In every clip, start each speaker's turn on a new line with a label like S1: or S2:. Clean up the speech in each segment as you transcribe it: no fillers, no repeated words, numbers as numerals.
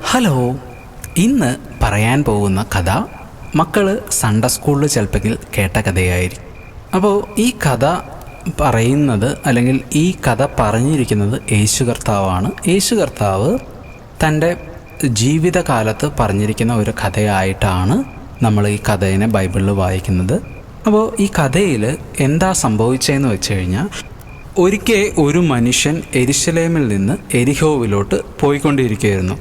S1: Hello, ഇന്ന് പറയാൻ പോകുന്ന കഥ മക്കൾ സൺഡേ സ്കൂളിൽ ചിലപ്പോൾ കേട്ട കഥയായിരിക്കും. അപ്പോൾ ഈ കഥ പറയുന്നത് അല്ലെങ്കിൽ ഈ കഥ പറഞ്ഞിരിക്കുന്നത് യേശു കർത്താവാണ്. യേശു കർത്താവ് തൻ്റെ ജീവിതകാലത്ത് പറഞ്ഞിരിക്കുന്ന ഒരു കഥയായിട്ടാണ് നമ്മൾ ഈ കഥയെ ബൈബിളിൽ വായിക്കുന്നത്. അപ്പോൾ ഈ കഥയിൽ എന്താ സംഭവിച്ചതെന്ന് വെച്ച് കഴിഞ്ഞാൽ, ഒരിക്കൽ ഒരു മനുഷ്യൻ യെരുശലേമിൽ നിന്ന് എരിഹോവിലോട്ട് പോയിക്കൊണ്ടിരിക്കുകയായിരുന്നു.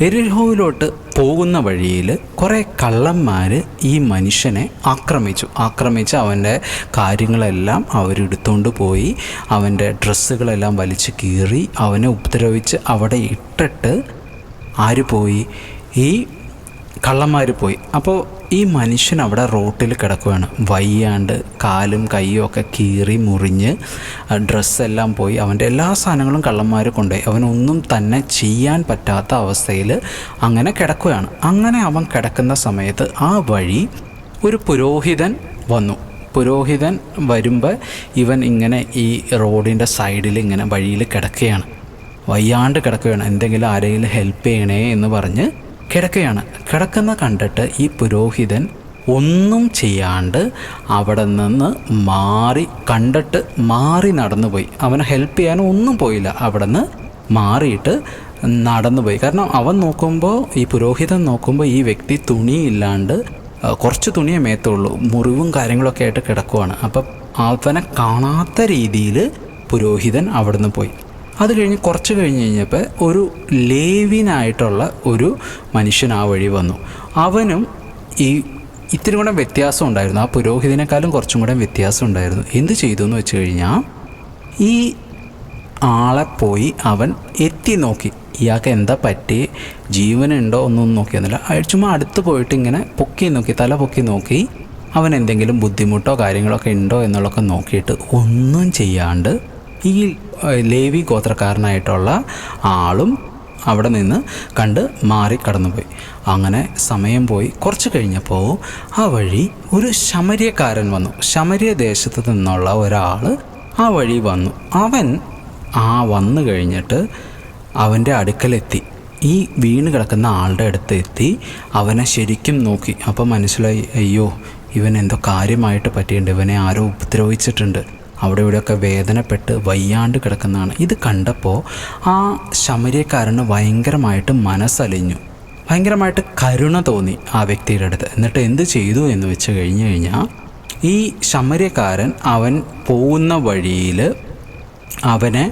S1: എരിഹോവിലോട്ട് പോകുന്ന വഴിയിൽ കുറേ കള്ളന്മാർ ഈ മനുഷ്യനെ ആക്രമിച്ച് അവൻ്റെ കാര്യങ്ങളെല്ലാം അവരെടുത്തുകൊണ്ട് പോയി, അവൻ്റെ ഡ്രസ്സുകളെല്ലാം വലിച്ചു കീറി അവനെ ഉപദ്രവിച്ച് അവിടെ ഇട്ടിട്ട് ആര് പോയി? ഈ കള്ളന്മാർ പോയി. അപ്പോൾ ഈ മനുഷ്യൻ അവിടെ റോട്ടിൽ കിടക്കുകയാണ്, വയ്യാണ്ട്, കാലും കൈയും ഒക്കെ കീറി മുറിഞ്ഞ് ഡ്രസ്സെല്ലാം പോയി, അവൻ്റെ എല്ലാ സാധനങ്ങളും കള്ളന്മാർ കൊണ്ടുപോയി. അവനൊന്നും തന്നെ ചെയ്യാൻ പറ്റാത്ത അവസ്ഥയിൽ അങ്ങനെ കിടക്കുകയാണ്. അങ്ങനെ അവൻ കിടക്കുന്ന സമയത്ത് ആ വഴി ഒരു പുരോഹിതൻ വന്നു. പുരോഹിതൻ വരുമ്പോൾ ഇവൻ ഇങ്ങനെ ഈ റോഡിൻ്റെ സൈഡിൽ ഇങ്ങനെ വഴിയിൽ കിടക്കുകയാണ്, വയ്യാണ്ട് കിടക്കുകയാണ്. എന്തെങ്കിലും ആരെങ്കിലും ഹെൽപ്പ് ചെയ്യണേ എന്ന് പറഞ്ഞ് കിടക്കുന്ന കണ്ടിട്ട് ഈ പുരോഹിതൻ ഒന്നും ചെയ്യാണ്ട് അവിടെ നിന്ന് മാറി നടന്നുപോയി. അവനെ ഹെൽപ്പ് ചെയ്യാനും ഒന്നും പോയില്ല, അവിടെ നിന്ന് മാറിയിട്ട് നടന്നുപോയി. കാരണം അവൻ നോക്കുമ്പോൾ, ഈ പുരോഹിതൻ നോക്കുമ്പോൾ ഈ വ്യക്തി തുണിയില്ലാണ്ട് കുറച്ച് തുണിയേ മേത്തുള്ളൂ, മുറിവും കാര്യങ്ങളൊക്കെ ആയിട്ട് കിടക്കുവാണ്. അപ്പം അവനെ കാണാത്ത രീതിയിൽ പുരോഹിതൻ അവിടെ നിന്ന് പോയി. അത് കഴിഞ്ഞ് കുറച്ച് കഴിഞ്ഞപ്പോൾ ഒരു ലേവ്യനായിട്ടുള്ള ഒരു മനുഷ്യൻ ആ വഴി വന്നു. അവനും ഇത്തിരി കൂടെ വ്യത്യാസം ഉണ്ടായിരുന്നു, ആ പുരോഹിതനേക്കാളും കുറച്ചും കൂടെ വ്യത്യാസം ഉണ്ടായിരുന്നു. എന്ത് ചെയ്തു എന്ന് വെച്ച് കഴിഞ്ഞാൽ, ഈ ആളെ പോയി അവൻ എത്തി നോക്കി, ഇയാൾക്ക് എന്താ പറ്റി, ജീവനുണ്ടോ ഒന്നും നോക്കിയൊന്നുമില്ല. ചുമ്മാ അടുത്ത് പോയിട്ട് ഇങ്ങനെ തല പൊക്കി നോക്കി, അവൻ എന്തെങ്കിലും ബുദ്ധിമുട്ടോ കാര്യങ്ങളൊക്കെ ഉണ്ടോ എന്നുള്ളതൊക്കെ നോക്കിയിട്ട് ഒന്നും ചെയ്യാണ്ട് ഈ ലേവി ഗോത്രക്കാരനായിട്ടുള്ള ആളും അവിടെ നിന്ന് കണ്ട് മാറി കടന്നുപോയി. അങ്ങനെ സമയം പോയി. കുറച്ച് കഴിഞ്ഞപ്പോൾ ആ വഴി ഒരു ശമര്യക്കാരൻ വന്നു. ശമര്യ ദേശത്ത് നിന്നുള്ള ഒരാൾ ആ വഴി വന്നു. അവൻ വന്നു കഴിഞ്ഞിട്ട് അവൻ്റെ അടുക്കലെത്തി, ഈ വീണ് കിടക്കുന്ന ആളുടെ അടുത്ത് എത്തി അവനെ ശരിക്കും നോക്കി. അപ്പോൾ മനസ്സിലായി, അയ്യോ ഇവൻ എന്തോ കാര്യമായിട്ട് പറ്റിയിട്ടുണ്ട്, ഇവനെ ആരോ ഉപദ്രവിച്ചിട്ടുണ്ട്, അവിടെ ഇവിടെയൊക്കെ വേദനപ്പെട്ട് വയ്യാണ്ട് കിടക്കുന്നതാണ്. ഇത് കണ്ടപ്പോൾ ആ ശമര്യക്കാരന് ഭയങ്കരമായിട്ട് മനസ്സലിഞ്ഞു, ഭയങ്കരമായിട്ട് കരുണ തോന്നി ആ വ്യക്തിയുടെ അടുത്ത്. എന്നിട്ട് എന്ത് ചെയ്തു എന്ന് വെച്ച് കഴിഞ്ഞാൽ, ഈ ശമര്യക്കാരൻ അവൻ പോകുന്ന വഴിയിൽ അവനെ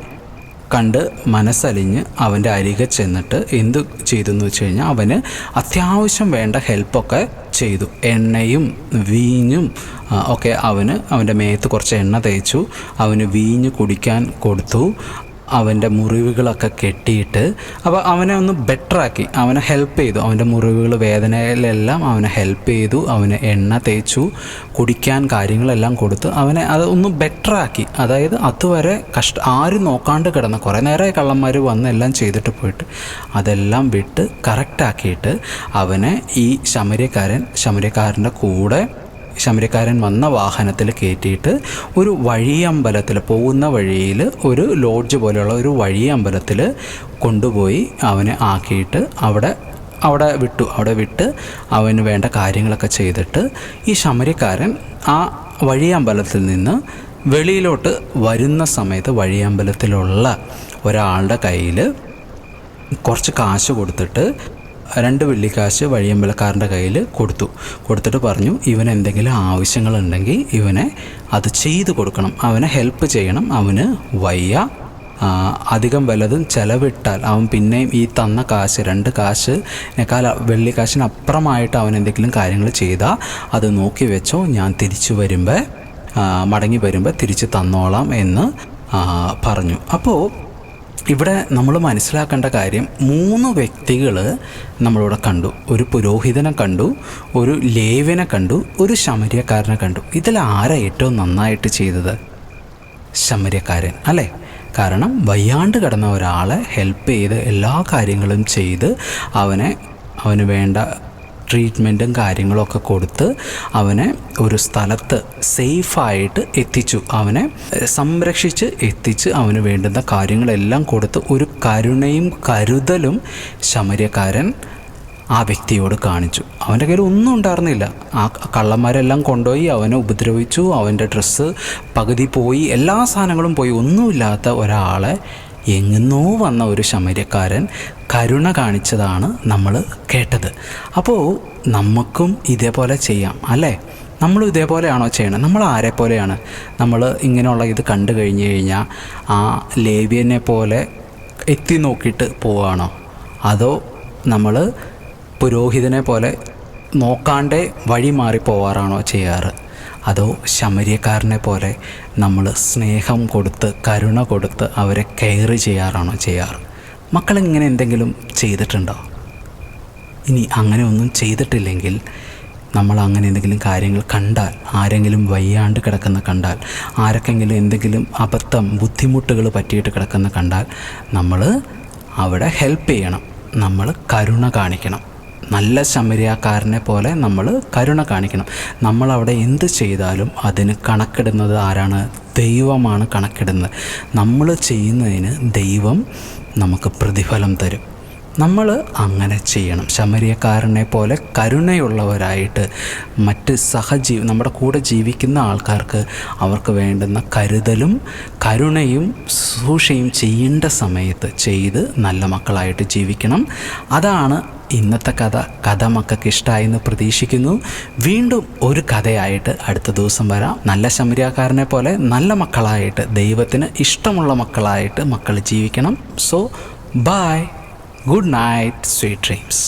S1: കണ്ട് മനസ്സലിഞ്ഞ് അവൻ്റെ അരികെ ചെന്നിട്ട് എന്ത് ചെയ്തു എന്ന് വെച്ച് കഴിഞ്ഞാൽ, അവന് അത്യാവശ്യം വേണ്ട ഹെൽപ്പൊക്കെ ചെയ്തു. എണ്ണയും വീഞ്ഞും ഒക്കെ അവൻ്റെ മേത്ത് കുറച്ച് എണ്ണ തേച്ചു, അവന് വീഞ്ഞ് കുടിക്കാൻ കൊടുത്തു, അവൻ്റെ മുറിവുകളൊക്കെ കെട്ടിയിട്ട് അപ്പോൾ അവനെ ഒന്ന് ബെറ്ററാക്കി, അവനെ ഹെൽപ്പ് ചെയ്തു. അവൻ്റെ മുറിവുകൾ, വേദനയിലെല്ലാം അവനെ ഹെൽപ്പ് ചെയ്തു, അവന് എണ്ണ തേച്ചു, കുടിക്കാൻ കാര്യങ്ങളെല്ലാം കൊടുത്ത് അവനെ അത് ഒന്ന് ബെറ്ററാക്കി. അതായത് അതുവരെ ആരും നോക്കാണ്ട് കിടന്ന കുറേ നേരമായി കള്ളന്മാർ വന്ന് എല്ലാം ചെയ്തിട്ട് പോയിട്ട് അതെല്ലാം വിട്ട് കറക്റ്റാക്കിയിട്ട് അവനെ ഈ ശമര്യക്കാരൻ്റെ കൂടെ ശമര്യക്കാരൻ വന്ന വാഹനത്തിൽ കയറ്റിയിട്ട് ഒരു വഴിയമ്പലത്തിൽ, പോകുന്ന വഴിയിൽ ഒരു ലോഡ്ജ് പോലെയുള്ള ഒരു വഴിയമ്പലത്തിൽ കൊണ്ടുപോയി അവനെ ആക്കിയിട്ട് അവിടെ വിട്ട് അവന് വേണ്ട കാര്യങ്ങളൊക്കെ ചെയ്തിട്ട് ഈ ശമര്യക്കാരൻ ആ വഴിയമ്പലത്തിൽ നിന്ന് വെളിയിലോട്ട് വരുന്ന സമയത്ത് വഴിയമ്പലത്തിലുള്ള ഒരാളുടെ കയ്യിൽ കുറച്ച് കാശ് കൊടുത്തിട്ട് 2 വെള്ളിക്കാശ് വഴിയമ്പലക്കാരൻ്റെ കയ്യിൽ കൊടുത്തിട്ട് പറഞ്ഞു, ഇവന് എന്തെങ്കിലും ആവശ്യങ്ങളുണ്ടെങ്കിൽ ഇവനെ അത് ചെയ്തു കൊടുക്കണം, അവനെ ഹെൽപ്പ് ചെയ്യണം, അവന് വയ്യ, അധികം വല്ലതും ചിലവിട്ടാൽ അവൻ പിന്നെയും ഈ തന്ന കാശ് 2 കാശിനേക്കാൾ വെള്ളിക്കാശിനപ്പുറമായിട്ട് അവൻ എന്തെങ്കിലും കാര്യങ്ങൾ ചെയ്താൽ അത് നോക്കി വെച്ചോ, ഞാൻ മടങ്ങി വരുമ്പോൾ തിരിച്ച് തന്നോളാം എന്ന് പറഞ്ഞു. അപ്പോൾ ഇവിടെ നമ്മൾ മനസ്സിലാക്കേണ്ട കാര്യം, 3 വ്യക്തികൾ നമ്മളിവിടെ കണ്ടു. ഒരു പുരോഹിതനെ കണ്ടു, ഒരു ലേവ്യനെ കണ്ടു, ഒരു ശമര്യക്കാരനെ കണ്ടു. ഇതിൽ ആരാ ഏറ്റവും നന്നായിട്ട് ചെയ്തത്? ശമര്യക്കാരൻ അല്ലേ? കാരണം വയ്യാണ്ട് കിടന്ന ഒരാളെ ഹെൽപ്പ് ചെയ്ത് എല്ലാ കാര്യങ്ങളും ചെയ്ത് അവന് വേണ്ട ട്രീറ്റ്മെൻറ്റും കാര്യങ്ങളൊക്കെ കൊടുത്ത് അവനെ ഒരു സ്ഥലത്ത് സേഫായിട്ട് എത്തിച്ചു, അവനെ സംരക്ഷിച്ച് എത്തിച്ച് അവന് വേണ്ടുന്ന കാര്യങ്ങളെല്ലാം കൊടുത്ത് ഒരു കരുണയും കരുതലും ശമര്യക്കാരൻ ആ വ്യക്തിയോട് കാണിച്ചു. അവൻ്റെ കയ്യിൽ ഒന്നും ഉണ്ടായിരുന്നില്ല. ആ കള്ളന്മാരെല്ലാം കൊണ്ടുപോയി അവനെ ഉപദ്രവിച്ചു, അവൻ്റെ ഡ്രസ്സ് പകുതി പോയി, എല്ലാ സാധനങ്ങളും പോയി. ഒന്നുമില്ലാത്ത ഒരാളെ എങ്ങുന്നോ വന്ന ഒരു ശമര്യക്കാരൻ കരുണ കാണിച്ചതാണ് നമ്മൾ കേട്ടത്. അപ്പോൾ നമുക്കും ഇതേപോലെ ചെയ്യാം അല്ലേ? നമ്മളും ഇതേപോലെയാണോ ചെയ്യണം? നമ്മൾ ആരെ പോലെയാണ്? നമ്മൾ ഇങ്ങനെയുള്ള ഇത് കണ്ടു കഴിഞ്ഞ് കഴിഞ്ഞാൽ ആ ലേവ്യനെ പോലെ എത്തി നോക്കിയിട്ട് പോവുകയാണോ? അതോ നമ്മൾ പുരോഹിതനെ പോലെ നോക്കാണ്ടേ വഴി മാറി പോവാറാണോ ചെയ്യാറ്? അതോ ശമര്യക്കാരനെ പോലെ നമ്മൾ സ്നേഹം കൊടുത്ത് കരുണ കൊടുത്ത് അവരെ കെയർ ചെയ്യാറാണോ ചെയ്യാറ്? മക്കളിങ്ങനെ എന്തെങ്കിലും ചെയ്തിട്ടുണ്ടോ? ഇനി അങ്ങനെ ഒന്നും ചെയ്തിട്ടില്ലെങ്കിൽ നമ്മൾ അങ്ങനെ എന്തെങ്കിലും കാര്യങ്ങൾ കണ്ടാൽ, ആരെങ്കിലും വയ്യാണ്ട് കിടക്കുന്ന കണ്ടാൽ, ആർക്കെങ്കിലും എന്തെങ്കിലും അബദ്ധം ബുദ്ധിമുട്ടുകൾ പറ്റിയിട്ട് കിടക്കുന്ന കണ്ടാൽ നമ്മൾ അവിടെ ഹെൽപ്പ് ചെയ്യണം, നമ്മൾ കരുണ കാണിക്കണം. നല്ല ശമര്യക്കാരനെ പോലെ നമ്മൾ കരുണ കാണിക്കണം. നമ്മളവിടെ എന്ത് ചെയ്താലും അതിന് കണക്കിടുന്നത് ആരാണ്? ദൈവമാണ് കണക്കിടുന്നത്. നമ്മൾ ചെയ്യുന്നതിന് ദൈവം നമുക്ക് പ്രതിഫലം തരും. നമ്മൾ അങ്ങനെ ചെയ്യണം. ശമര്യക്കാരനെ പോലെ കരുണയുള്ളവരായിട്ട് മറ്റ് നമ്മുടെ കൂടെ ജീവിക്കുന്ന ആൾക്കാർക്ക് അവർക്ക് വേണ്ടുന്ന കരുതലും കരുണയും ശുശ്രൂഷയും ചെയ്യേണ്ട സമയത്ത് ചെയ്ത് നല്ല മക്കളായിട്ട് ജീവിക്കണം. അതാണ് ഇന്നത്തെ കഥ മക്കൾക്ക് ഇഷ്ടമായെന്ന് പ്രതീക്ഷിക്കുന്നു. വീണ്ടും ഒരു കഥയായിട്ട് അടുത്ത ദിവസം വരാം. നല്ല ശമര്യക്കാരനെ പോലെ നല്ല മക്കളായിട്ട്, ദൈവത്തിന് ഇഷ്ടമുള്ള മക്കളായിട്ട് മക്കൾ ജീവിക്കണം. So bye. Good night, sweet dreams.